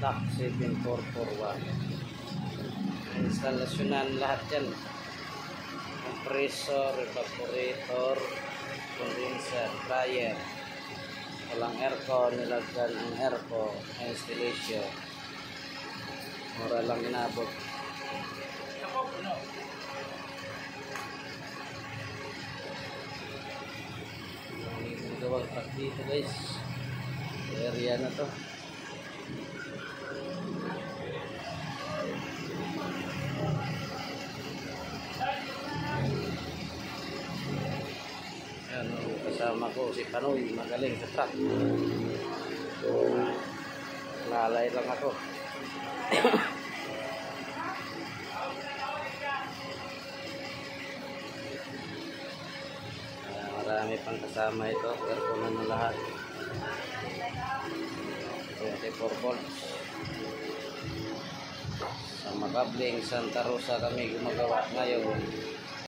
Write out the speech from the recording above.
DAC 7441. Installasyonan lahat yan. Compressor, evaporator, condenser, dryer. Walang aircon, nilagyan ang aircon, installation. Mura lang inabot. Ang gawang truck dito guys. Area na to. Ayan, kasama ko si Panoy, magaling sa truck. Lalay lang ako. Marami pang kasama ito, aircon na lahat. 24 volts. Sa Makabling, Santa Rosa kami gumagawa ngayon.